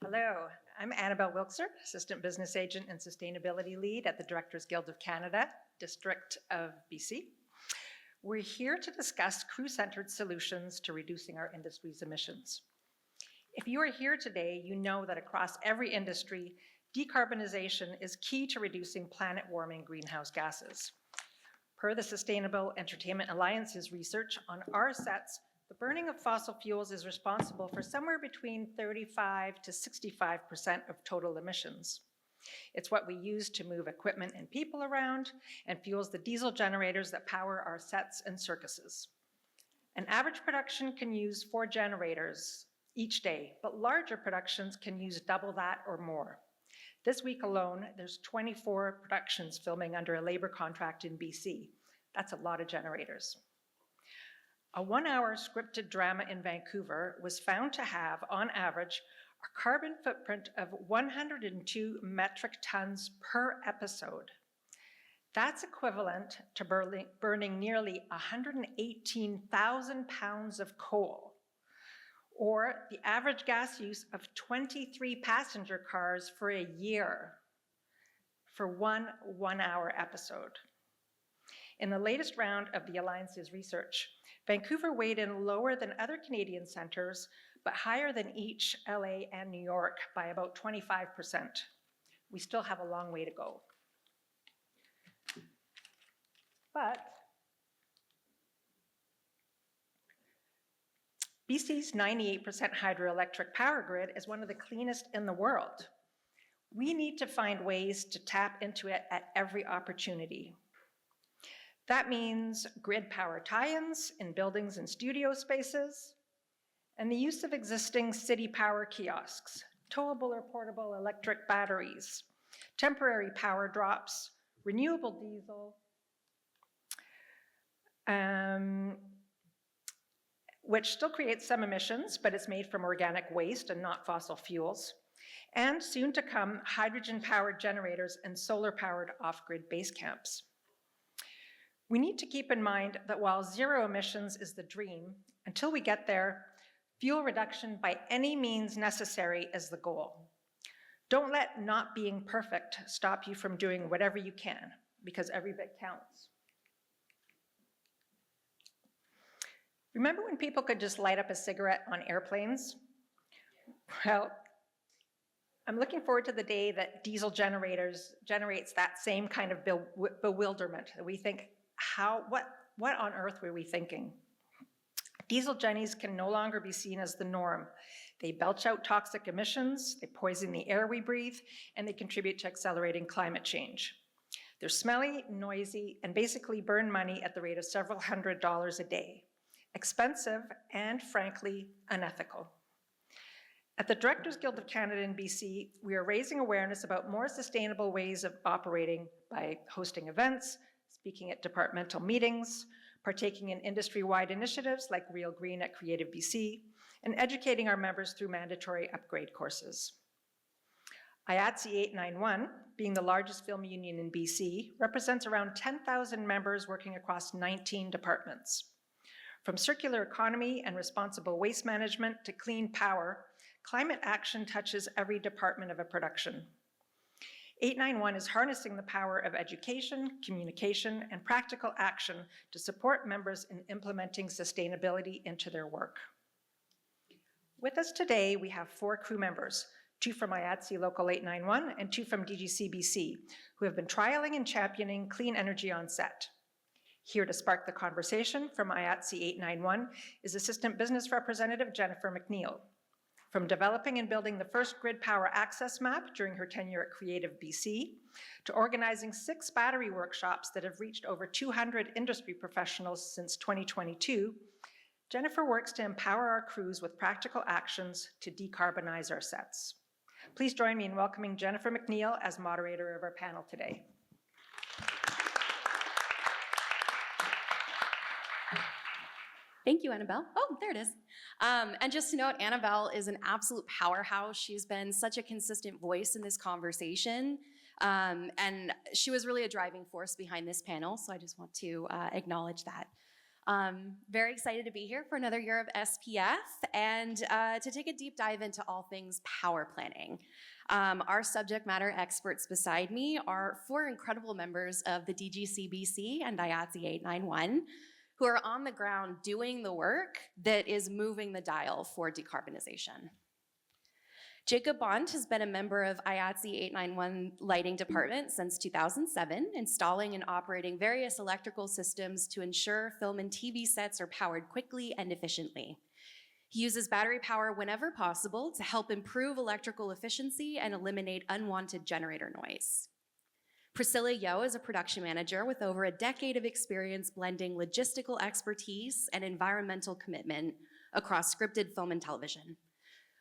Hello, I'm Annabelle Wilczur, Assistant Business Agent and Sustainability Lead at the Directors Guild of Canada, District of BC. We're here to discuss crew-centered solutions to reducing our industry's emissions. If you are here today, you know that across every industry, decarbonization is key to reducing planet-warming greenhouse gases. Per the Sustainable Entertainment Alliance's research on our sets, the burning of fossil fuels is responsible for somewhere between 35 to 65% of total emissions. It's what we use to move equipment and people around and fuels the diesel generators that power our sets and circuses. An average production can use 4 generators each day, but larger productions can use double that or more. This week alone, there's 24 productions filming under a labor contract in BC. That's a lot of generators. A 1-hour scripted drama in Vancouver was found to have, on average, a carbon footprint of 102 metric tons per episode. That's equivalent to burning nearly 118,000 pounds of coal, or the average gas use of 23 passenger cars for a year for one 1-hour episode. In the latest round of the Alliance's research, Vancouver weighed in lower than other Canadian centres, but higher than each LA and New York by about 25%. We still have a long way to go. But BC's 98% hydroelectric power grid is one of the cleanest in the world. We need to find ways to tap into it at every opportunity. That means grid power tie-ins in buildings and studio spaces, and the use of existing city power kiosks, towable or portable electric batteries, temporary power drops, renewable diesel, which still creates some emissions, but it's made from organic waste and not fossil fuels, and soon to come, hydrogen-powered generators and solar-powered off-grid base camps. We need to keep in mind that while zero emissions is the dream, until we get there, fuel reduction by any means necessary is the goal. Don't let not being perfect stop you from doing whatever you can, because every bit counts. Remember when people could just light up a cigarette on airplanes? Well, I'm looking forward to the day that diesel generates that same kind of bewilderment that we think, what on earth were we thinking? Diesel jennies can no longer be seen as the norm. They belch out toxic emissions, they poison the air we breathe, and they contribute to accelerating climate change. They're smelly, noisy, and basically burn money at the rate of several $100s a day. Expensive and, frankly, unethical. At the Directors Guild of Canada in BC, we are raising awareness about more sustainable ways of operating by hosting events, speaking at departmental meetings, partaking in industry-wide initiatives like Real Green at Creative BC, and educating our members through mandatory upgrade courses. IATSE 891, being the largest film union in BC, represents around 10,000 members working across 19 departments. From circular economy and responsible waste management to clean power, climate action touches every department of a production. 891 is harnessing the power of education, communication, and practical action to support members in implementing sustainability into their work. With us today, we have 4 crew members, 2 from IATSE Local 891 and 2 from DGCBC, who have been trialing and championing clean energy on set. Here to spark the conversation from IATSE 891 is Assistant Business Representative Jennifer McNeil. From developing and building the first grid power access map during her tenure at Creative BC, to organizing 6 battery workshops that have reached over 200 industry professionals since 2022, Jennifer works to empower our crews with practical actions to decarbonize our sets. Please join me in welcoming Jennifer McNeil as moderator of our panel today. Thank you, Annabelle. Oh, there it is. And just to note, Annabelle is an absolute powerhouse. She's been such a consistent voice in this conversation. And she was really a driving force behind this panel, so I just want to acknowledge that. Very excited to be here for another year of SPF and to take a deep dive into all things power planning. Our subject matter experts beside me are 4 incredible members of the DGCBC and IATSE 891 who are on the ground doing the work that is moving the dial for decarbonization. Jacob Bond has been a member of IATSE 891 lighting department since 2007, installing and operating various electrical systems to ensure film and TV sets are powered quickly and efficiently. He uses battery power whenever possible to help improve electrical efficiency and eliminate unwanted generator noise. Priscilla Yo is a production manager with over a decade of experience blending logistical expertise and environmental commitment across scripted film and television.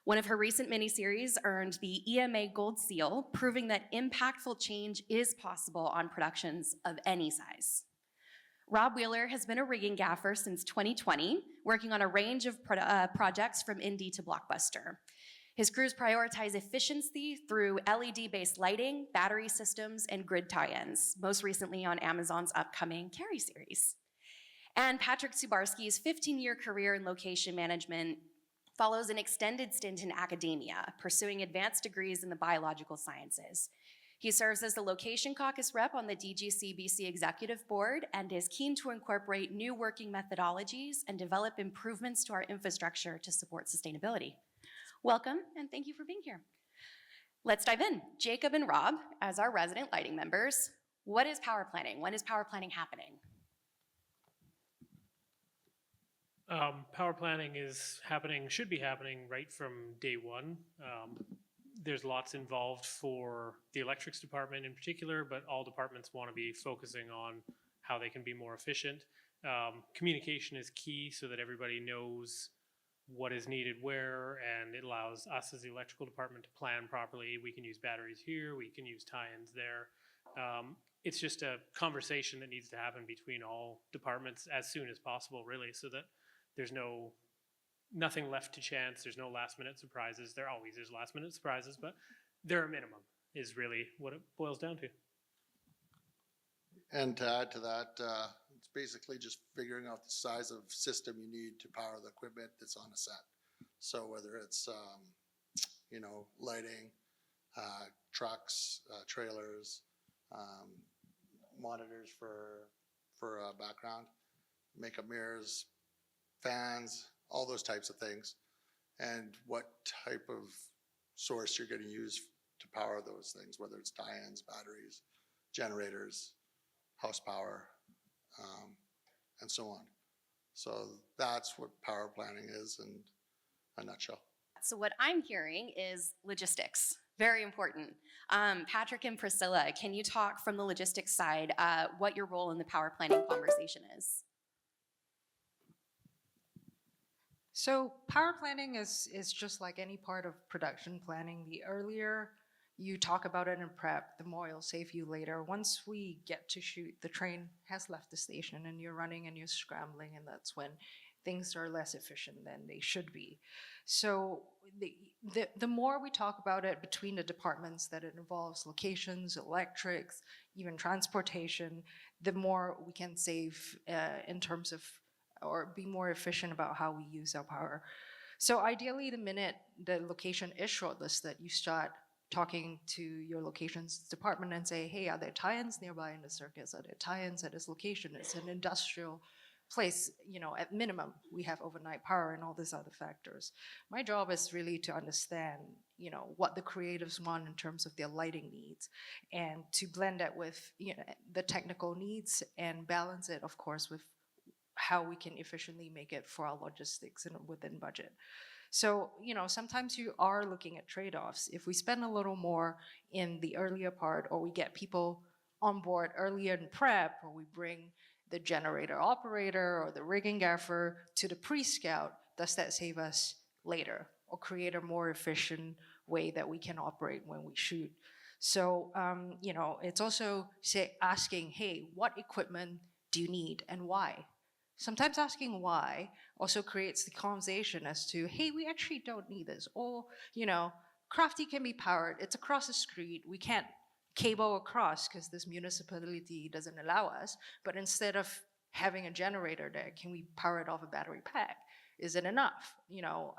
One of her recent miniseries earned the EMA Gold Seal, proving that impactful change is possible on productions of any size. Rob Wheeler has been a rigging gaffer since 2020, working on a range of projects from indie to blockbuster. His crews prioritize efficiency through LED-based lighting, battery systems, and grid tie-ins, most recently on Amazon's upcoming Carrie series. And Patrick Subarski's 15-year career in location management follows an extended stint in academia, pursuing advanced degrees in the biological sciences. He serves as the Location Caucus rep on the DGCBC Executive Board and is keen to incorporate new working methodologies and develop improvements to our infrastructure to support sustainability. Welcome, and thank you for being here. Let's dive in. Jacob and Rob, as our resident lighting members, what is power planning? When is power planning happening? Power planning should be happening right from day one. There's lots involved for the electrics department in particular, but all departments want to be focusing on how they can be more efficient. Communication is key so that everybody knows what is needed where, and it allows us as the electrical department to plan properly. We can use batteries here, we can use tie-ins there. It's just a conversation that needs to happen between all departments as soon as possible, really, so that there's nothing left to chance. There's no last minute surprises. There always is last minute surprises, but they're a minimum is really what it boils down to. And to add to that, it's basically just figuring out the size of system you need to power the equipment that's on a set. So whether it's, lighting, trucks, trailers, monitors for background, makeup mirrors, fans, all those types of things, and what type of source you're going to use to power those things, whether it's tie-ins, batteries, generators, house power, and so on. So that's what power planning is in a nutshell. So what I'm hearing is logistics, very important. Patrick and Priscilla, can you talk from the logistics side what your role in the power planning conversation is? So power planning is just like any part of production planning. The earlier you talk about it in prep, the more it'll save you later. Once we get to shoot, the train has left the station and you're running and you're scrambling, and that's when things are less efficient than they should be. So the more we talk about it between the departments, that it involves locations, electrics, even transportation, the more we can save in terms of, or be more efficient about how we use our power. So ideally, the minute the location is shortlisted, you start talking to your locations department and say, hey, are there tie-ins nearby in the circuits? Are there tie-ins at this location? It's an industrial place, at minimum, we have overnight power and all these other factors. My job is really to understand, what the creatives want in terms of their lighting needs, and to blend that with, the technical needs and balance it, of course, with how we can efficiently make it for our logistics and within budget. So, sometimes you are looking at trade-offs. If we spend a little more in the earlier part, or we get people on board earlier in prep, or we bring the generator operator or the rigging gaffer to the pre-scout, does that save us later or create a more efficient way that we can operate when we shoot? So, it's also asking, hey, what equipment do you need and why? Sometimes asking why also creates the conversation as to, hey, we actually don't need this. Or, Crafty can be powered. It's across the street. We can't cable across because this municipality doesn't allow us. But instead of having a generator there, can we power it off a battery pack? Is it enough? You know,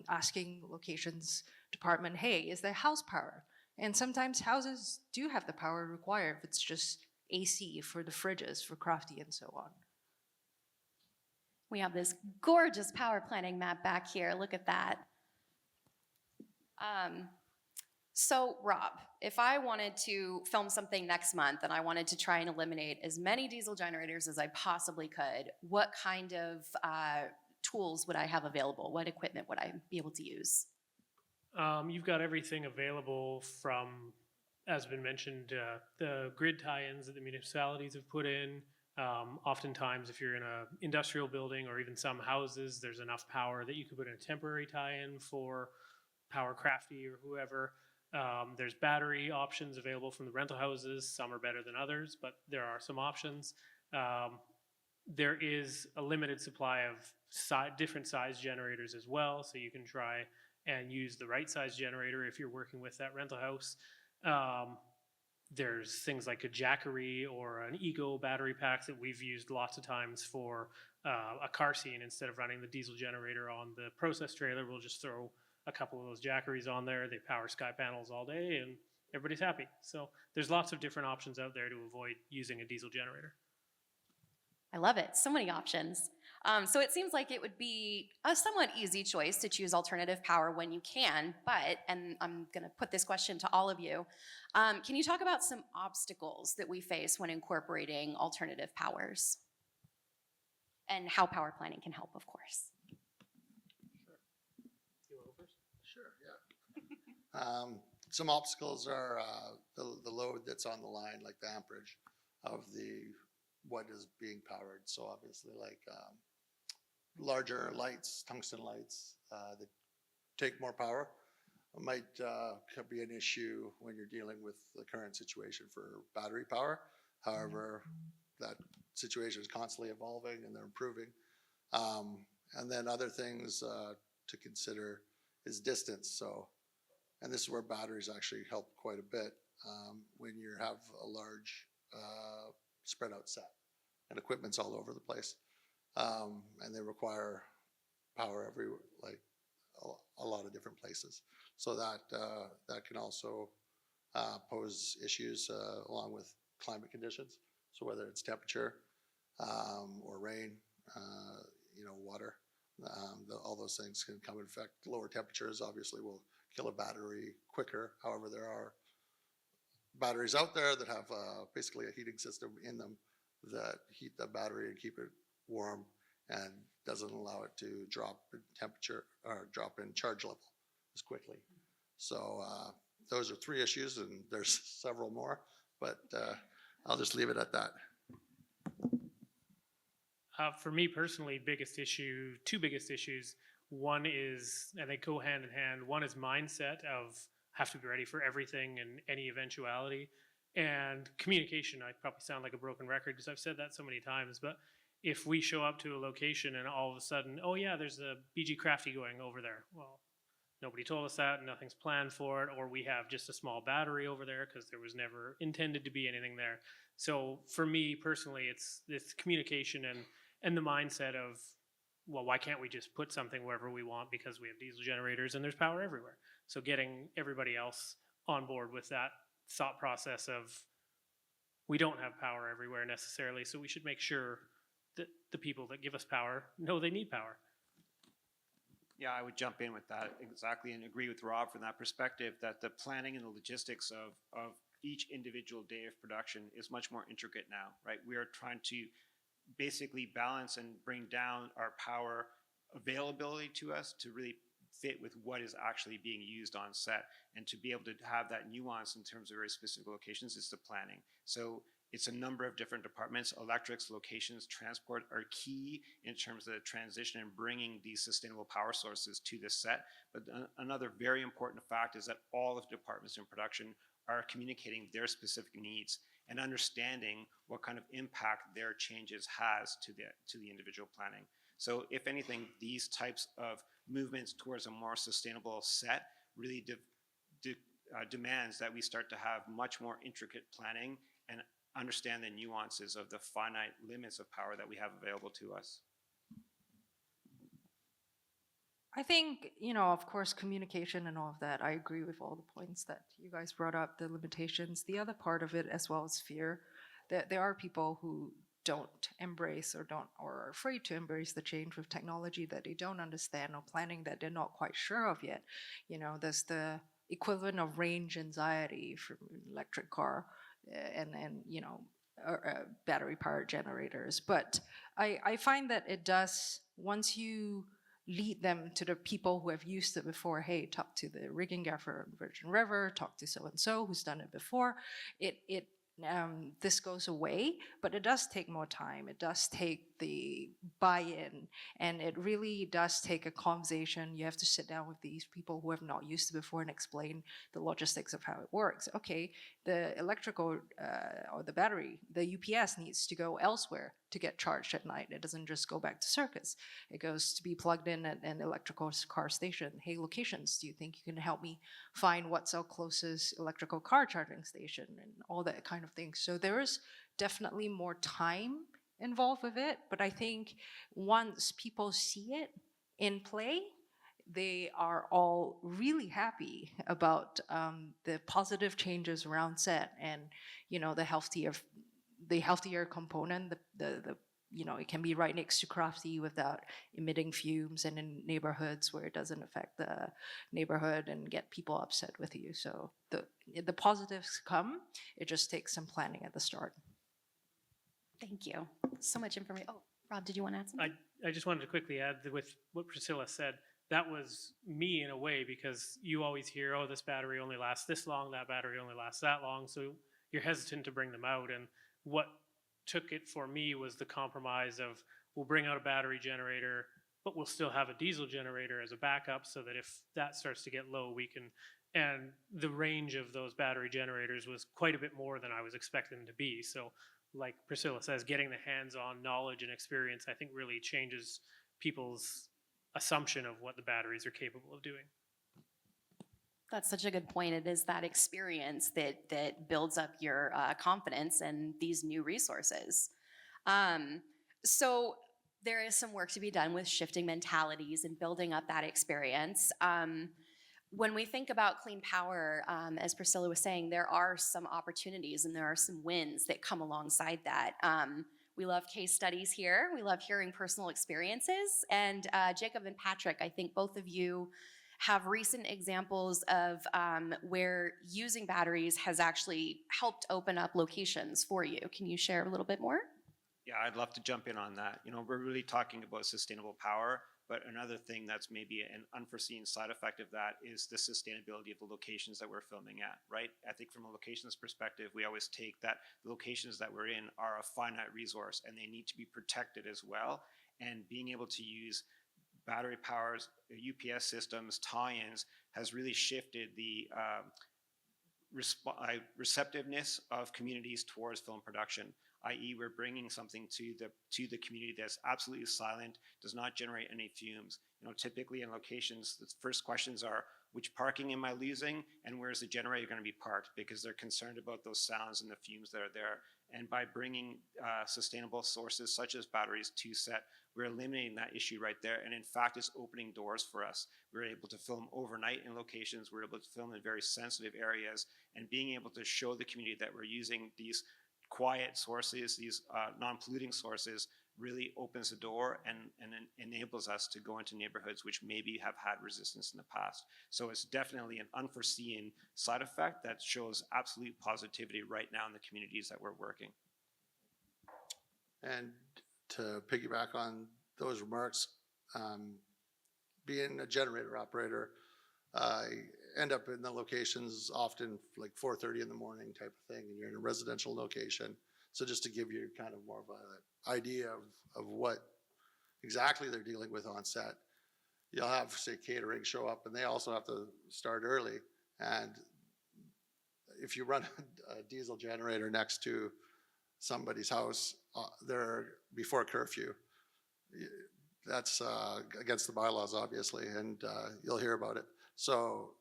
asking locations department, hey, is there house power? And sometimes houses do have the power required if it's just AC for the fridges, for crafty and so on. We have this gorgeous power planning map back here. Look at that. So Rob, if I wanted to film something next month and I wanted to try and eliminate as many diesel generators as I possibly could, what kind of tools would I have available? What equipment would I be able to use? You've got everything available from, as been mentioned, the grid tie-ins that the municipalities have put in. Oftentimes, if you're in an industrial building or even some houses, there's enough power that you could put in a temporary tie-in for Power Crafty or whoever. There's battery options available from the rental houses. Some are better than others, but there are some options. There is a limited supply of different size generators as well, so you can try and use the right size generator if you're working with that rental house. There's things like a Jackery or an Ego battery packs that we've used lots of times for a car scene. Instead of running the diesel generator on the process trailer, we'll just throw a couple of those Jackeries on there. They power sky panels all day and everybody's happy. So there's lots of different options out there to avoid using a diesel generator. I love it. So many options. So it seems like it would be a somewhat easy choice to choose alternative power when you can, but, and I'm going to put this question to all of you, can you talk about some obstacles that we face when incorporating alternative powers? And how power planning can help, of course. Sure, yeah. Some obstacles are the load that's on the line, like the amperage of what is being powered. So obviously, like larger lights, tungsten lights that take more power might could be an issue when you're dealing with the current situation for battery power. However, that situation is constantly evolving and they're improving. And then other things to consider is distance. So, and this is where batteries actually help quite a bit when you have a large spread out set and equipment's all over the place. And they require power like a lot of different places. So that can also pose issues along with climate conditions. So whether it's temperature or rain, water, all those things can come in effect. Lower temperatures obviously will kill a battery quicker. However, there are batteries out there that have basically a heating system in them that heat the battery and keep it warm and doesn't allow it to drop in temperature or drop in charge level as quickly. So those are 3 issues, and there's several more, but I'll just leave it at that. For me personally, two biggest issues. One is, and they go hand in hand, one is mindset of have to be ready for everything and any eventuality. And communication, I probably sound like a broken record because I've said that so many times, but if we show up to a location and all of a sudden, oh yeah, there's a BG Crafty going over there. Well, nobody told us that, nothing's planned for it, or we have just a small battery over there because there was never intended to be anything there. So for me personally, it's this communication and the mindset of, well, why can't we just put something wherever we want because we have diesel generators and there's power everywhere? So getting everybody else on board with that thought process of we don't have power everywhere necessarily, so we should make sure that the people that give us power know they need power. Yeah, I would jump in with that exactly and agree with Rob from that perspective that the planning and the logistics of each individual day of production is much more intricate now, right? We are trying to basically balance and bring down our power availability to us to really fit with what is actually being used on set, and to be able to have that nuance in terms of very specific locations is the planning. So it's a number of different departments. Electrics, locations, transport are key in terms of the transition and bringing these sustainable power sources to the set. But another very important fact is that all of the departments in production are communicating their specific needs and understanding what kind of impact their changes has to the individual planning. So if anything, these types of movements towards a more sustainable set really demands that we start to have much more intricate planning and understand the nuances of the finite limits of power that we have available to us. I think, you know, of course, communication and all of that, I agree with all the points that you guys brought up, the limitations. The other part of it, as well as fear, that there are people who don't embrace or are afraid to embrace the change with technology that they don't understand, or planning that they're not quite sure of yet. You know, there's the equivalent of range anxiety from an electric car and you know, battery powered generators. But I find that it does, once you lead them to the people who have used it before. Hey, talk to the rigging gaffer on Virgin River, talk to so-and-so who's done it before. This goes away, but it does take more time. It does take the buy-in, and it really does take a conversation. You have to sit down with these people who have not used it before and explain the logistics of how it works. Okay, the electrical or the battery, the UPS needs to go elsewhere to get charged at night. It doesn't just go back to Circus. It goes to be plugged in at an electrical car station. Hey, locations, do you think you can help me find what's our closest electrical car charging station, and all that kind of thing. So there is definitely more time involved with it, but I think once people see it in play, they are all really happy about the positive changes around set, and you know, the healthier component, the you know, it can be right next to Crafty without emitting fumes, and in neighborhoods where it doesn't affect the neighborhood and get people upset with you. So the positives come, it just takes some planning at the start. Thank you. So much information. Oh, Rob, did you want to add something? I just wanted to quickly add that with what Priscilla said, that was me in a way, because you always hear, oh, this battery only lasts this long, that battery only lasts that long, so you're hesitant to bring them out. And what took it for me was the compromise of, we'll bring out a battery generator, but we'll still have a diesel generator as a backup, so that if that starts to get low, we can, and the range of those battery generators was quite a bit more than I was expecting them to be. So like Priscilla says, getting the hands-on knowledge and experience, I think, really changes people's assumption of what the batteries are capable of doing. That's such a good point. It is that experience that builds up your confidence in these new resources. So there is some work to be done with shifting mentalities and building up that experience. When we think about clean power, as Priscilla was saying, there are some opportunities and there are some wins that come alongside that. We love case studies here. We love hearing personal experiences. And Jacob and Patrick, I think both of you have recent examples of where using batteries has actually helped open up locations for you. Can you share a little bit more? Yeah, I'd love to jump in on that. You know, we're really talking about sustainable power, but another thing that's maybe an unforeseen side effect of that is the sustainability of the locations that we're filming at, right? I think from a locations perspective, we always take that the locations that we're in are a finite resource and they need to be protected as well. And being able to use battery powers, UPS systems, tie-ins has really shifted the receptiveness of communities towards film production, i.e. we're bringing something to the community that's absolutely silent, does not generate any fumes. You know, typically in locations, the first questions are, which parking am I losing, and where's the generator going to be parked? Because they're concerned about those sounds and the fumes that are there. And by bringing sustainable sources such as batteries to set, we're eliminating that issue right there. And in fact, it's opening doors for us. We're able to film overnight in locations. We're able to film in very sensitive areas, and being able to show the community that we're using these quiet sources, these non-polluting sources, really opens the door and enables us to go into neighborhoods which maybe have had resistance in the past. So it's definitely an unforeseen side effect that shows absolute positivity right now in the communities that we're working. And to piggyback on those remarks, being a generator operator, I end up in the locations often like 4:30 in the morning type of thing, and you're in a residential location. So just to give you kind of more of an idea of what exactly they're dealing with on set, you'll have, say, catering show up, and they also have to start early. And if you run a diesel generator next to somebody's house, they're before curfew. That's against the bylaws, obviously, and you'll hear about it. So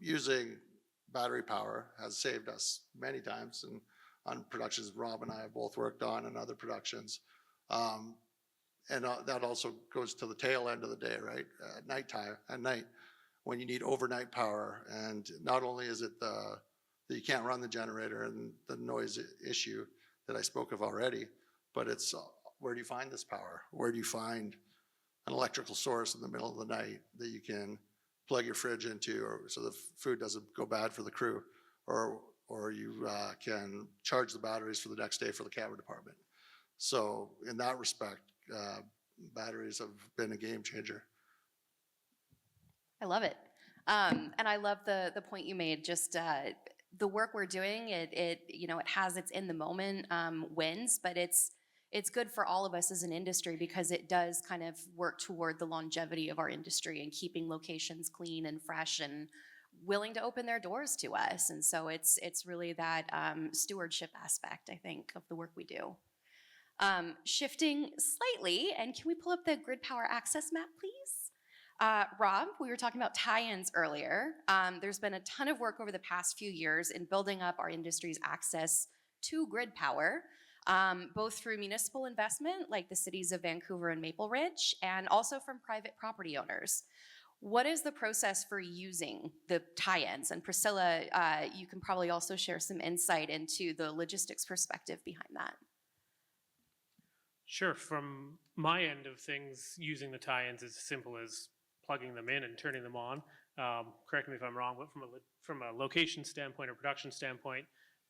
using battery power has saved us many times, and on productions Rob and I have both worked on and other productions. And that also goes to the tail end of the day, right? At night, when you need overnight power. And not only is it that you can't run the generator and the noise issue that I spoke of already, but it's where do you find this power? Where do you find an electrical source in the middle of the night that you can plug your fridge into, or so the food doesn't go bad for the crew, or you can charge the batteries for the next day for the camera department. So in that respect, batteries have been a game changer. I love it. And I love the point you made, just the work we're doing, it has its in the moment wins, but it's good for all of us as an industry because it does kind of work toward the longevity of our industry and keeping locations clean and fresh and willing to open their doors to us. And so it's really that stewardship aspect, I think, of the work we do. Shifting slightly, and can we pull up the grid power access map, please? Rob, we were talking about tie-ins earlier. There's been a ton of work over the past few years in building up our industry's access to grid power, both through municipal investment, like the cities of Vancouver and Maple Ridge, and also from private property owners. What is the process for using the tie-ins? And Priscilla, you can probably also share some insight into the logistics perspective behind that. Sure. From my end of things, using the tie-ins is as simple as plugging them in and turning them on. Correct me if I'm wrong, but from a location standpoint or production standpoint,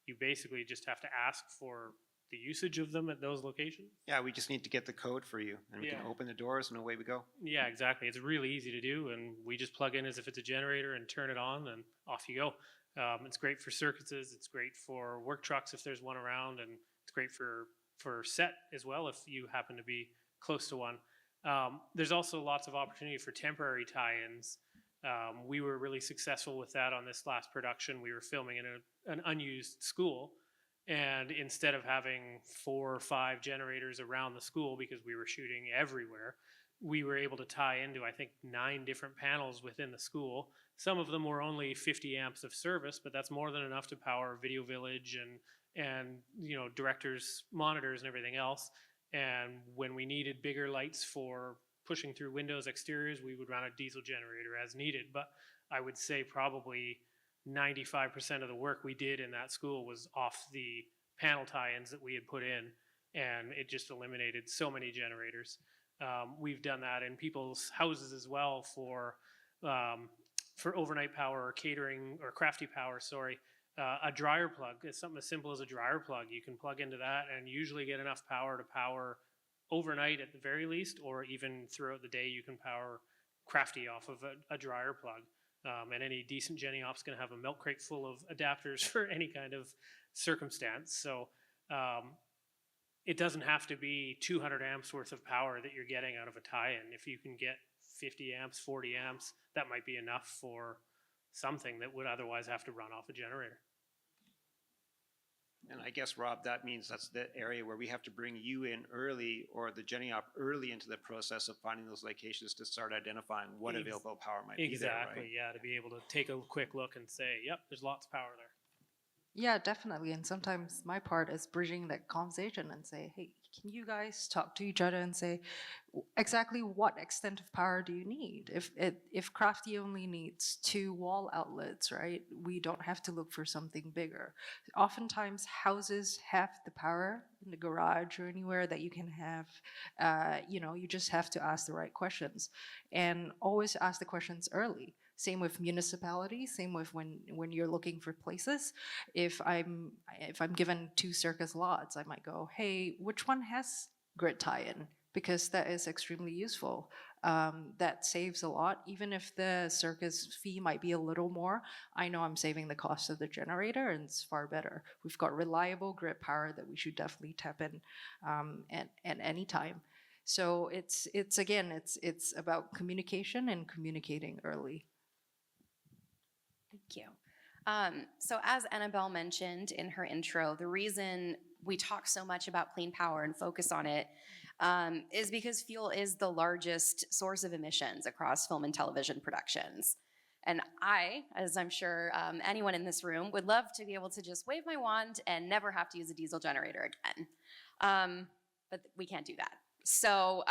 you basically just have to ask for the usage of them at those locations. Yeah, we just need to get the code for you, and we can open the doors, and away we go. Yeah, exactly. It's really easy to do, and we just plug in as if it's a generator and turn it on, and off you go. It's great for circuses. It's great for work trucks if there's one around, and it's great for set as well if you happen to be close to one. There's also lots of opportunity for temporary tie-ins. We were really successful with that on this last production. We were filming in an unused school, and instead of having 4 or 5 generators around the school because we were shooting everywhere, we were able to tie into, I think, 9 different panels within the school. Some of them were only 50 amps of service, but that's more than enough to power Video Village and directors' monitors and everything else. And when we needed bigger lights for pushing through windows exteriors, we would run a diesel generator as needed. But I would say probably 95% of the work we did in that school was off the panel tie-ins that we had put in, and it just eliminated so many generators. We've done that in people's houses as well for overnight power or catering or crafty power, sorry. A dryer plug is something as simple as a dryer plug. You can plug into that and usually get enough power to power overnight at the very least, or even throughout the day you can power crafty off of a dryer plug. And any decent Jenny op's going to have a milk crate full of adapters for any kind of circumstance. So it doesn't have to be 200 amps worth of power that you're getting out of a tie-in. If you can get 50 amps, 40 amps, that might be enough for something that would otherwise have to run off a generator. And I guess, Rob, that means that's the area where we have to bring you in early, or the Jenny op early into the process of finding those locations to start identifying what available power might be there, right? Exactly, yeah, to be able to take a quick look and say, yep, there's lots of power there. Yeah, definitely. And sometimes my part is bridging that conversation and say, hey, can you guys talk to each other and say exactly what extent of power do you need? If Crafty only needs 2 wall outlets, right, we don't have to look for something bigger. Oftentimes houses have the power in the garage or anywhere that you can have, you just have to ask the right questions and always ask the questions early. Same with municipalities, same with when you're looking for places. If I'm given 2 circus lots, I might go, hey, which one has grid tie-in? Because that is extremely useful. That saves a lot. Even if the circus fee might be a little more, I know I'm saving the cost of the generator, and it's far better. We've got reliable grid power that we should definitely tap in at any time. So it's about communication and communicating early. Thank you. So as Annabelle mentioned in her intro, the reason we talk so much about clean power and focus on it is because fuel is the largest source of emissions across film and television productions. And I, as I'm sure anyone in this room, would love to be able to just wave my wand and never have to use a diesel generator again. But we can't do that. So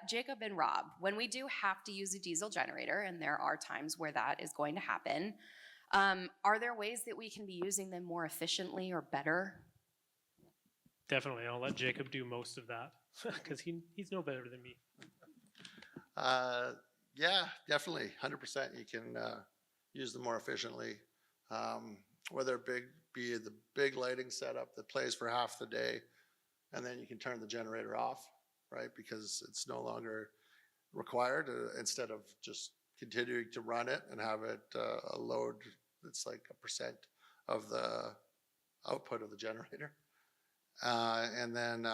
Jacob and Rob, when we do have to use a diesel generator, and there are times where that is going to happen, are there ways that we can be using them more efficiently or better? Definitely, I'll let Jacob do most of that because he's no better than me. Yeah, definitely, 100%. You can use them more efficiently. Whether it be the big lighting setup that plays for half the day, and then you can turn the generator off, right? Because it's no longer required instead of just continuing to run it and have it a load that's like 1% of the output of the generator. And then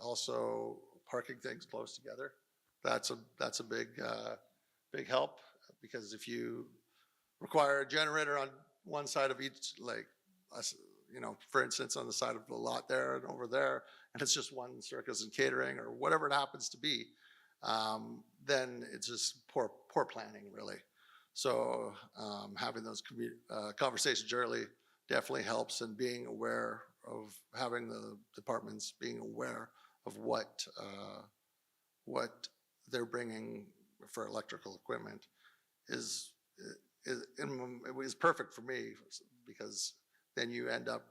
also parking things close together. That's a big help, because if you require a generator on one side of each, like, for instance, on the side of the lot there and over there, and it's just one circus and catering or whatever it happens to be, then it's just poor planning, really. So having those conversations early definitely helps, and being aware of having the departments being aware of what they're bringing for electrical equipment is perfect for me, because then you end up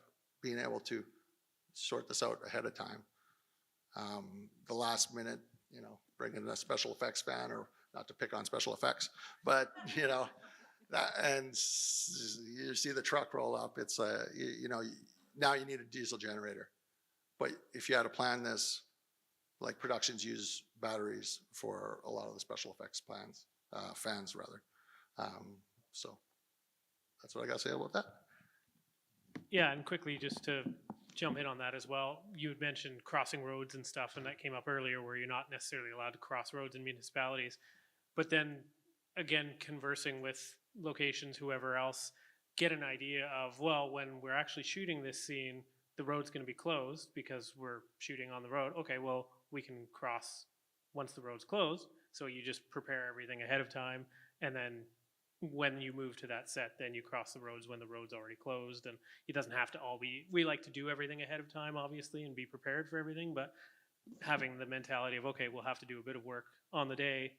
being able to sort this out ahead of time. The last minute, bring in a special effects fan, or not to pick on special effects, but that, and you see the truck roll up. It's now you need a diesel generator. But if you had to plan this, like productions use batteries for a lot of the special effects fans rather. So that's what I got to say about that. Yeah, and quickly, just to jump in on that as well, you had mentioned crossing roads and stuff, and that came up earlier, where you're not necessarily allowed to cross roads in municipalities. But then, again, conversing with locations, whoever else, get an idea of, well, when we're actually shooting this scene, the road's going to be closed because we're shooting on the road. Okay, well, we can cross once the road's closed. So you just prepare everything ahead of time, and then when you move to that set, then you cross the roads when the road's already closed. And it doesn't have to all be, we like to do everything ahead of time, obviously, and be prepared for everything, but having the mentality of, okay, we'll have to do a bit of work on the day,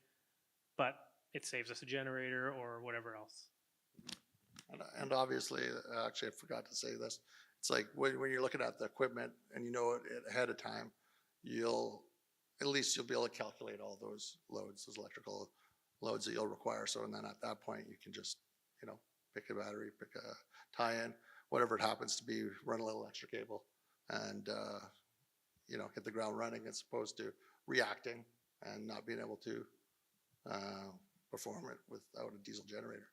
but it saves us a generator or whatever else. And obviously, actually, I forgot to say this. It's like when you're looking at the equipment and you know it ahead of time, at least you'll be able to calculate all those loads, those electrical loads that you'll require. So, and then at that point, you can just, pick a battery, pick a tie-in, whatever it happens to be, run a little extra cable, and hit the ground running, as opposed to reacting and not being able to perform it without a diesel generator.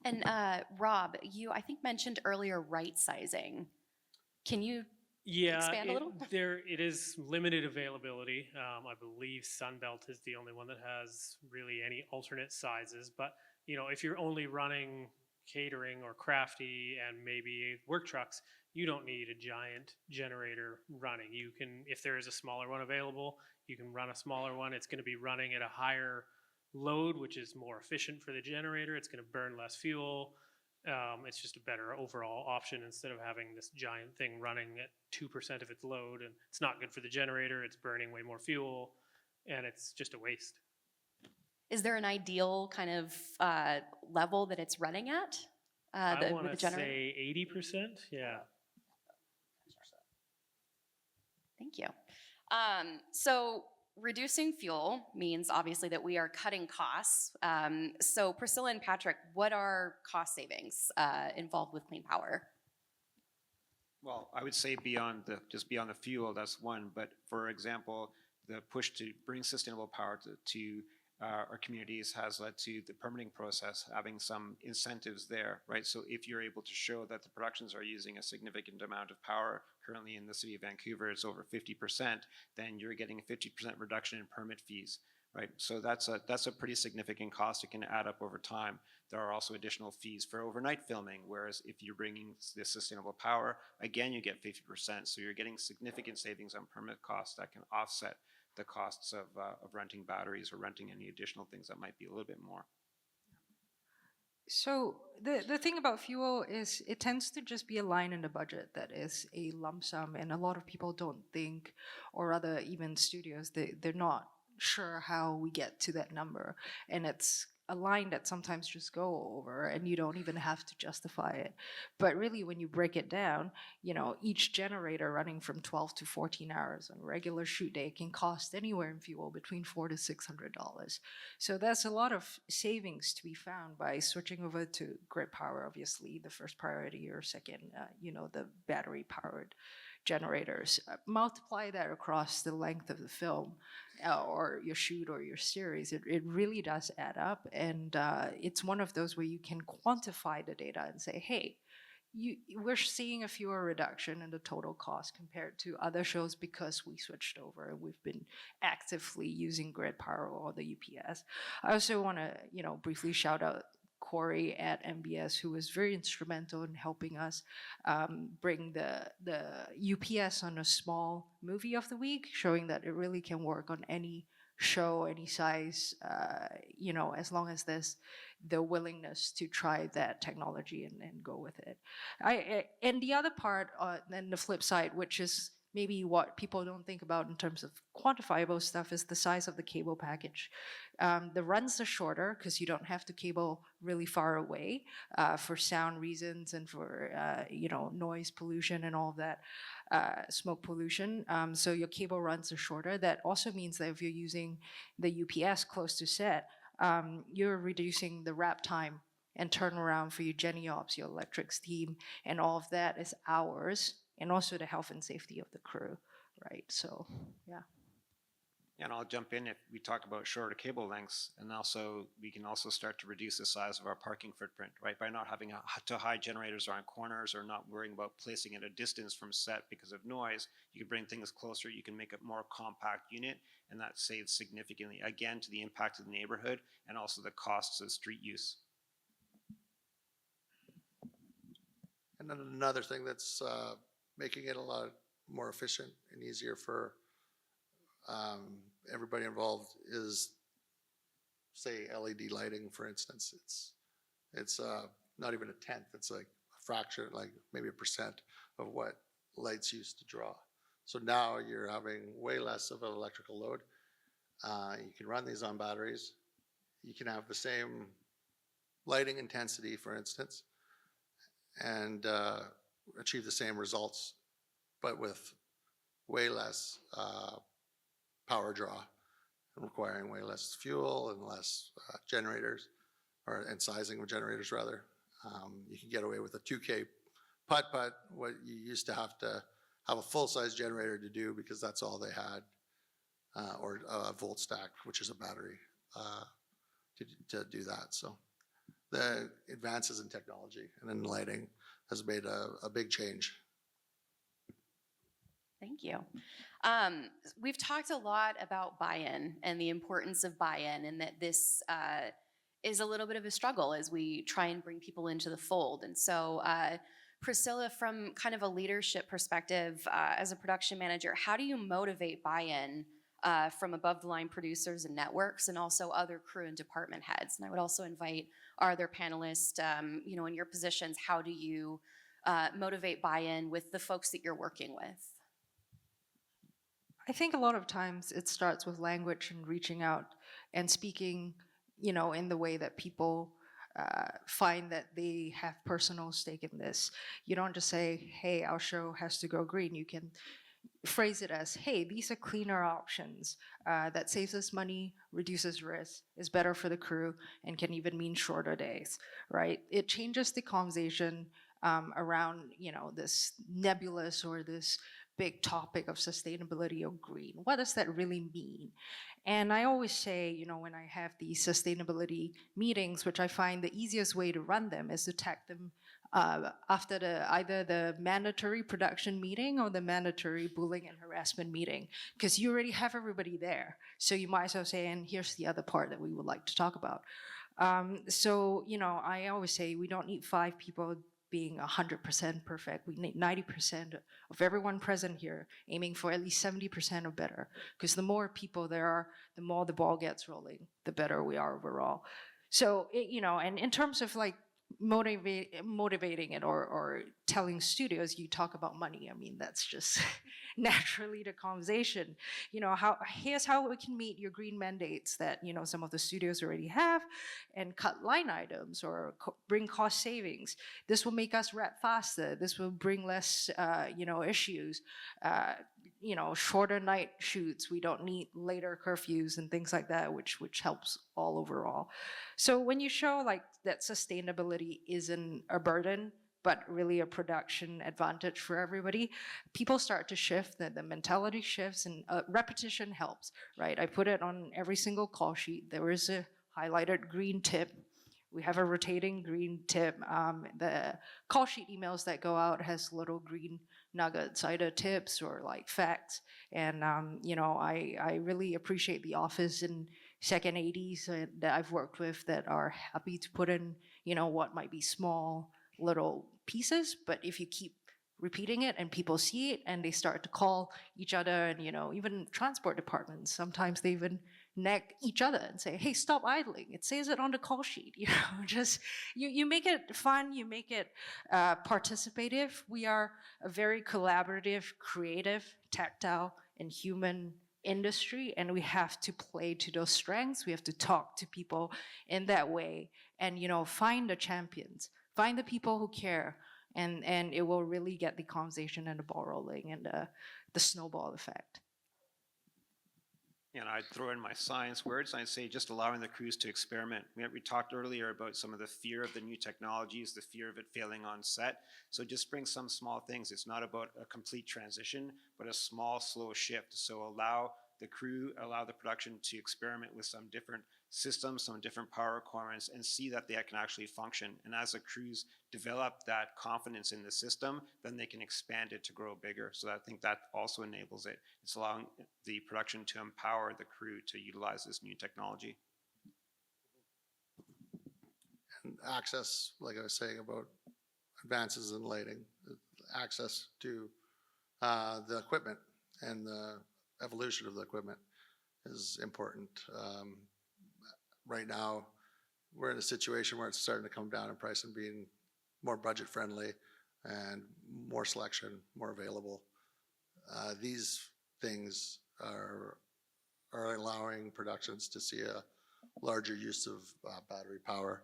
And Rob, you, I think, mentioned earlier right sizing. Can you expand a little? It is limited availability. I believe Sunbelt is the only one that has really any alternate sizes. But if you're only running catering or crafty and maybe work trucks, you don't need a giant generator running. You can, if there is a smaller one available, you can run a smaller one. It's going to be running at a higher load, which is more efficient for the generator. It's going to burn less fuel. It's just a better overall option instead of having this giant thing running at 2% of its load, and it's not good for the generator. It's burning way more fuel, and it's just a waste. Is there an ideal kind of level that it's running at? I want to say 80%. Yeah. Thank you. So reducing fuel means obviously that we are cutting costs. So Priscilla and Patrick, what are cost savings involved with clean power? Well, I would say beyond the fuel, that's one. But for example, the push to bring sustainable power to our communities has led to the permitting process having some incentives there, right? So if you're able to show that the productions are using a significant amount of power, currently in the city of Vancouver, it's over 50%, then you're getting a 50% reduction in permit fees, right? So that's a pretty significant cost. It can add up over time. There are also additional fees for overnight filming, whereas if you're bringing this sustainable power, again, you get 50%. So you're getting significant savings on permit costs that can offset the costs of renting batteries or renting any additional things that might be a little bit more. So the thing about fuel is it tends to just be a line in the budget that is a lump sum, and a lot of people don't think, or rather even studios, they're not sure how we get to that number. And it's a line that sometimes just go over and you don't even have to justify it. But really when you break it down, each generator running from 12 to 14 hours on a regular shoot day can cost anywhere in fuel between $400 to $600. So there's a lot of savings to be found by switching over to grid power, obviously the first priority, or second, the battery powered generators. Multiply that across the length of the film or your shoot or your series. It really does add up. And it's one of those where you can quantify the data and say, hey, we're seeing a fewer reduction in the total cost compared to other shows because we switched over and we've been actively using grid power or the UPS. I also want to, briefly shout out Corey at MBS, who was very instrumental in helping us bring the UPS on a small movie of the week, showing that it really can work on any show, any size, as long as there's the willingness to try that technology and go with it. And the other part, then the flip side, which is maybe what people don't think about in terms of quantifiable stuff, is the size of the cable package. The runs are shorter because you don't have to cable really far away for sound reasons and for noise pollution and all of that, smoke pollution. So your cable runs are shorter. That also means that if you're using the UPS close to set, you're reducing the wrap time and turnaround for your GenOps, your electrics team, and all of that is hours, and also the health and safety of the crew, right? So, yeah. And I'll jump in if we talk about shorter cable lengths, and also we can also start to reduce the size of our parking footprint, right? By not having to hide generators around corners or not worrying about placing at a distance from set because of noise. You can bring things closer, you can make a more compact unit, and that saves significantly, again, to the impact of the neighborhood and also the costs of street use. And then another thing that's making it a lot more efficient and easier for everybody involved is, say, LED lighting, for instance. It's not even a tenth. It's like a fraction, like maybe 1% of what lights used to draw. So now you're having way less of an electrical load. You can run these on batteries. You can have the same lighting intensity, for instance, and achieve the same results, but with way less power draw, and requiring way less fuel and less generators, and sizing of generators rather. You can get away with a 2K putt-putt, what you used to have a full-size generator to do because that's all they had, or a volt stack, which is a battery, to do that. So the advances in technology and in lighting has made a big change. Thank you. We've talked a lot about buy-in and the importance of buy-in, and that this is a little bit of a struggle as we try and bring people into the fold. And so, Priscilla, from kind of a leadership perspective, as a production manager, how do you motivate buy-in from above-the-line producers and networks, and also other crew and department heads? And I would also invite our other panelists, in your positions, how do you motivate buy-in with the folks that you're working with? I think a lot of times it starts with language and reaching out and speaking, in the way that people find that they have personal stake in this. You don't just say, hey, our show has to go green. You can phrase it as, hey, these are cleaner options that saves us money, reduces risk, is better for the crew, and can even mean shorter days, right? It changes the conversation around, this nebulous or this big topic of sustainability or green. What does that really mean? And I always say, when I have these sustainability meetings, which I find the easiest way to run them is to tag them after either the mandatory production meeting or the mandatory bullying and harassment meeting, because you already have everybody there. So you might as well say, and here's the other part that we would like to talk about. I always say we don't need 5 people being 100% perfect. We need 90% of everyone present here aiming for at least 70% or better. Because the more people there are, the more the ball gets rolling, the better we are overall. So, and in terms of like motivating it or telling studios, you talk about money. I mean, that's just naturally the conversation. Here's how we can meet your green mandates that, some of the studios already have and cut line items or bring cost savings. This will make us wrap faster. This will bring less, issues. Shorter night shoots. We don't need later curfews and things like that, which helps all overall. So when you show like that sustainability isn't a burden, but really a production advantage for everybody, people start to shift, the mentality shifts, and repetition helps, right? I put it on every single call sheet. There is a highlighted green tip. We have a rotating green tip. The call sheet emails that go out has little green nuggets, either tips or like facts. And, I really appreciate the office and second ADs that I've worked with that are happy to put in, what might be small little pieces. But if you keep repeating it and people see it and they start to call each other and, even transport departments, sometimes they even nag each other and say, hey, stop idling. It says it on the call sheet. Just you make it fun, you make it participative. We are a very collaborative, creative, tactile, and human industry, and we have to play to those strengths. We have to talk to people in that way and, find the champions, find the people who care, and it will really get the conversation and the ball rolling and the snowball effect. I'd throw in my science words. I'd say just allowing the crews to experiment. We talked earlier about some of the fear of the new technologies, the fear of it failing on set. So just bring some small things. It's not about a complete transition, but a small, slow shift. So allow the crew, allow the production to experiment with some different systems, some different power requirements, and see that they can actually function. And as the crews develop that confidence in the system, then they can expand it to grow bigger. So I think that also enables it. It's allowing the production to empower the crew to utilize this new technology. And access, like I was saying about advances in lighting, access to the equipment and the evolution of the equipment is important. Right now, we're in a situation where it's starting to come down in price and being more budget friendly and more selection, more available. These things are allowing productions to see a larger use of battery power.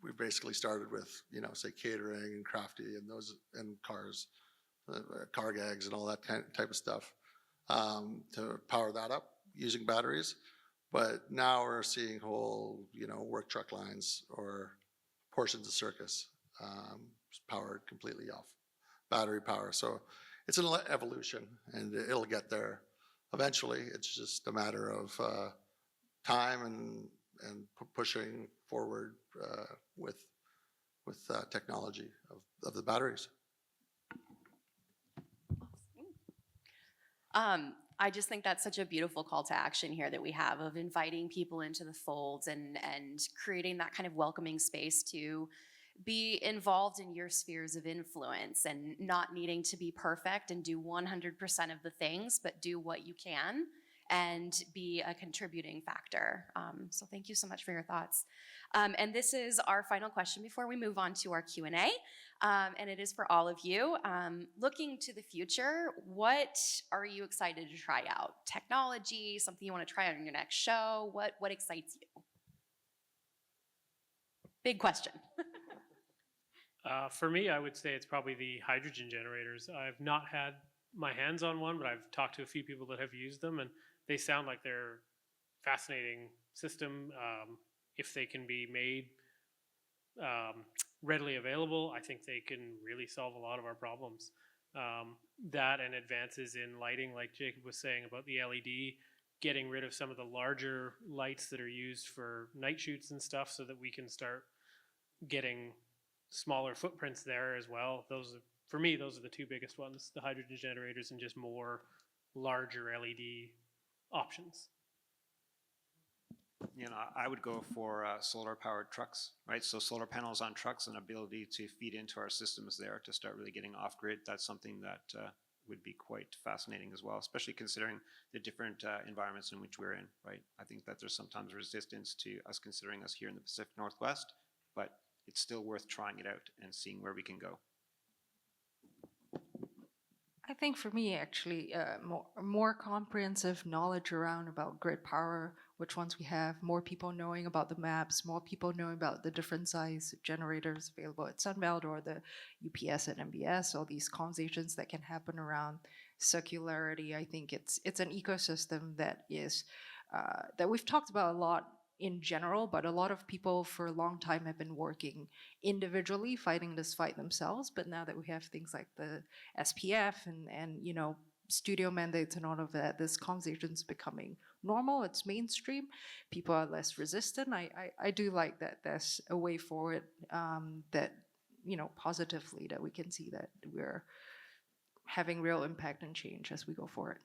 We've basically started with, say catering and crafty and those and cars, car gags and all that type of stuff to power that up using batteries. But now we're seeing whole, work truck lines or portions of circus powered completely off battery power. So it's an evolution and it'll get there eventually. It's just a matter of time and pushing forward with technology of the batteries. I just think that's such a beautiful call to action here that we have of inviting people into the folds and creating that kind of welcoming space to be involved in your spheres of influence and not needing to be perfect and do 100% of the things, but do what you can and be a contributing factor. So thank you so much for your thoughts. And this is our final question before we move on to our Q&A. And it is for all of you. Looking to the future, what are you excited to try out? Technology, something you want to try out on your next show? What excites you? Big question. For me, I would say it's probably the hydrogen generators. I've not had my hands on one, but I've talked to a few people that have used them, and they sound like they're fascinating system. If they can be made readily available, I think they can really solve a lot of our problems. That and advances in lighting, like Jacob was saying about the LED, getting rid of some of the larger lights that are used for night shoots and stuff so that we can start getting smaller footprints there as well. For me, those are the two biggest ones, the hydrogen generators and just more larger LED options. I would go for solar-powered trucks, right? So solar panels on trucks and ability to feed into our systems there to start really getting off-grid. That's something that would be quite fascinating as well, especially considering the different environments in which we're in, right? I think that there's sometimes resistance to us considering us here in the Pacific Northwest, but it's still worth trying it out and seeing where we can go. I think for me, actually, more comprehensive knowledge around about grid power, which ones we have, more people knowing about the maps, more people knowing about the different size generators available at Sunbelt or the UPS and MBS, all these conversations that can happen around circularity. I think it's an ecosystem that is that we've talked about a lot in general, but a lot of people for a long time have been working individually, fighting this fight themselves. But now that we have things like the SPF and you know, studio mandates and all of that, this conversation's becoming normal, it's mainstream, people are less resistant. I do like that there's a way forward that, you know, positively, that we can see that we're having real impact and change as we go forward.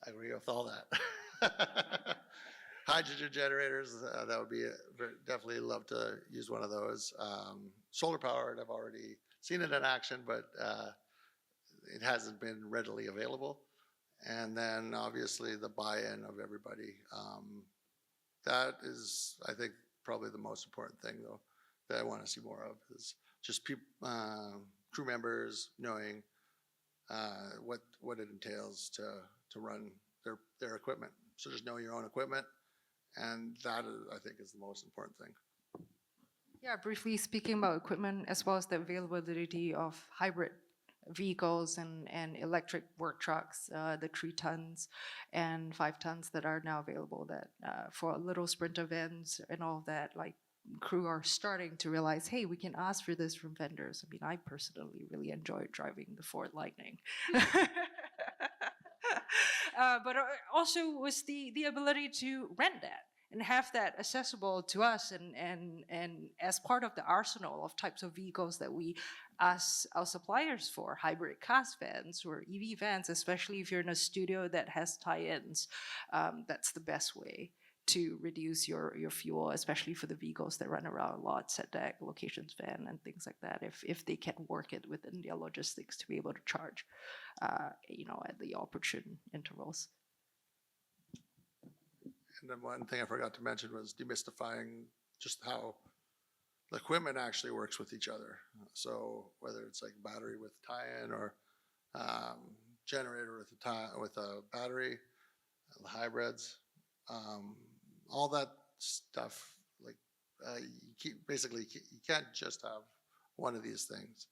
I agree with all that. Hydrogen generators, that would be, definitely love to use one of those. Solar powered, I've already seen it in action, but it hasn't been readily available. And then obviously the buy-in of everybody. That is, I think, probably the most important thing though, that I want to see more of, is just people, crew members knowing what it entails to run their equipment. So just know your own equipment, and that is, I think, is the most important thing. Yeah, briefly speaking about equipment, as well as the availability of hybrid vehicles and electric work trucks, the 3 tons and 5 tons that are now available, that for little sprint events and all of that, like, crew are starting to realize, hey, we can ask for this from vendors. I mean, I personally really enjoy driving the Ford Lightning. But also was the ability to rent that and have that accessible to us, and as part of the arsenal of types of vehicles that we ask our suppliers for, hybrid cast vans or EV vans, especially if you're in a studio that has tie-ins. That's the best way to reduce your fuel, especially for the vehicles that run around a lot, set deck, locations van, and things like that, if they can work it within their logistics to be able to charge, you know, at the opportune intervals. And then one thing I forgot to mention was demystifying just how the equipment actually works with each other. So whether it's like battery with tie-in or generator with a battery, the hybrids, all that stuff, like you can't just have one of these things.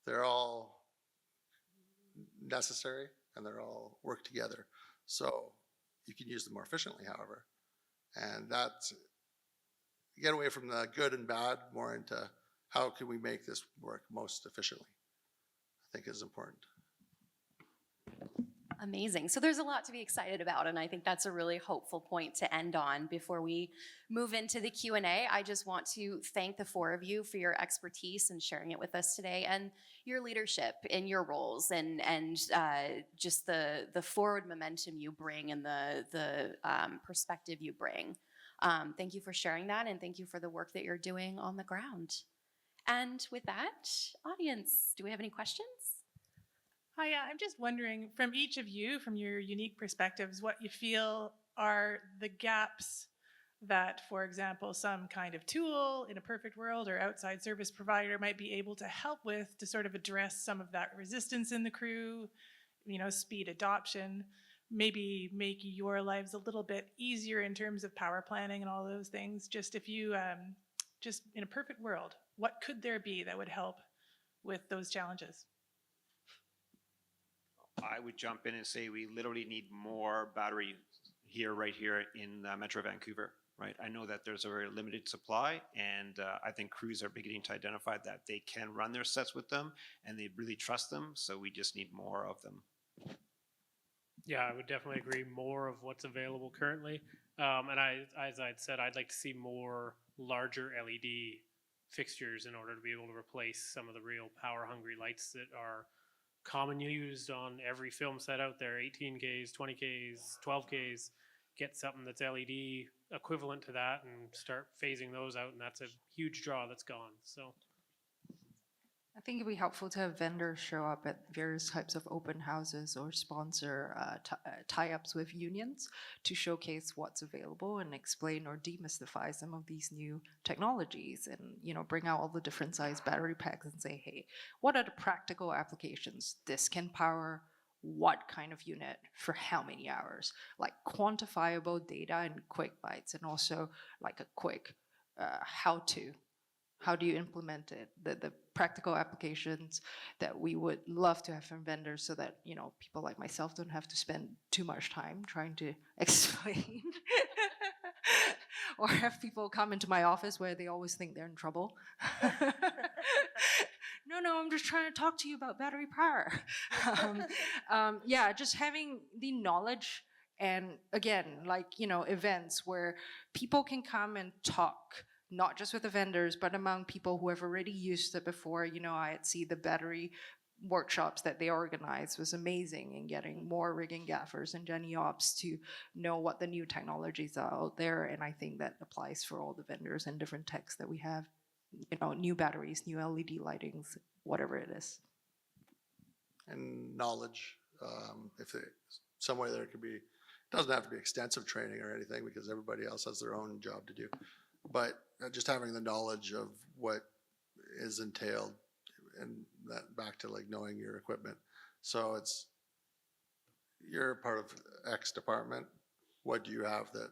They're all necessary and they're all work together. So you can use them more efficiently, however. And that's, get away from the good and bad, more into how can we make this work most efficiently, I think is important. Amazing. So there's a lot to be excited about, and I think that's a really hopeful point to end on. Before we move into the Q&A, I just want to thank the 4 of you for your expertise and sharing it with us today, and your leadership in your roles, and just the forward momentum you bring and the perspective you bring. Thank you for sharing that, and thank you for the work that you're doing on the ground. And with that, audience, do we have any questions? Hi, I'm just wondering, from each of you, from your unique perspectives, what you feel are the gaps that, for example, some kind of tool in a perfect world or outside service provider might be able to help with to sort of address some of that resistance in the crew, you know, speed adoption, maybe make your lives a little bit easier in terms of power planning and all those things. Just if you, just in a perfect world, what could there be that would help with those challenges? I would jump in and say we literally need more battery here, right here in Metro Vancouver, right? I know that there's a very limited supply, and I think crews are beginning to identify that they can run their sets with them, and they really trust them, so we just need more of them. Yeah, I would definitely agree. More of what's available currently. And as I'd said, I'd like to see more larger LED fixtures in order to be able to replace some of the real power-hungry lights that are commonly used on every film set out there, 18Ks, 20Ks, 12Ks. Get something that's LED equivalent to that and start phasing those out, and that's a huge draw that's gone. So I think it'd be helpful to have vendors show up at various types of open houses or sponsor tie-ups with unions to showcase what's available and explain or demystify some of these new technologies, and bring out all the different size battery packs and say, hey, what are the practical applications this can power? What kind of unit for how many hours? Like quantifiable data in quick bites, and also like a quick how-to. How do you implement it? The practical applications that we would love to have from vendors, so that people like myself don't have to spend too much time trying to explain, or have people come into my office where they always think they're in trouble. No, I'm just trying to talk to you about battery power. Yeah, just having the knowledge, and again, events where people can come and talk, not just with the vendors, but among people who have already used it before. IATSE, the battery workshops that they organized was amazing in getting more rigging gaffers and Jenny Ops to know what the new technologies are out there. And I think that applies for all the vendors and different techs that we have, new batteries, new LED lightings, whatever it is. And knowledge, if there, some way there could be, it doesn't have to be extensive training or anything, because everybody else has their own job to do. But just having the knowledge of what is entailed, and that back to knowing your equipment. So it's, you're part of X department, what do you have that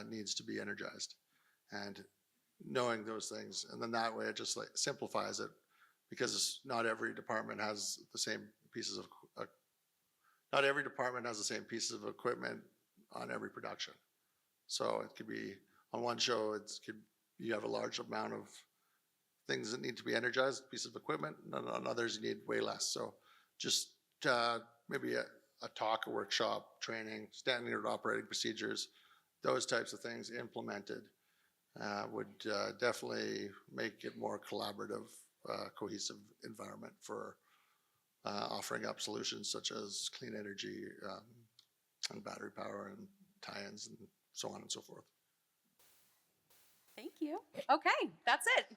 needs to be energized? And knowing those things, and then that way it just simplifies it, because not every department has the same pieces of, not every department has the same pieces of equipment on every production. So it could be, on one show, you have a large amount of things that need to be energized, pieces of equipment, and on others you need way less. So just maybe a talk, a workshop, training, standard operating procedures, those types of things implemented would definitely make it more collaborative, cohesive environment for offering up solutions such as clean energy and battery power and tie-ins and so on and so forth. Thank you. Okay, that's it.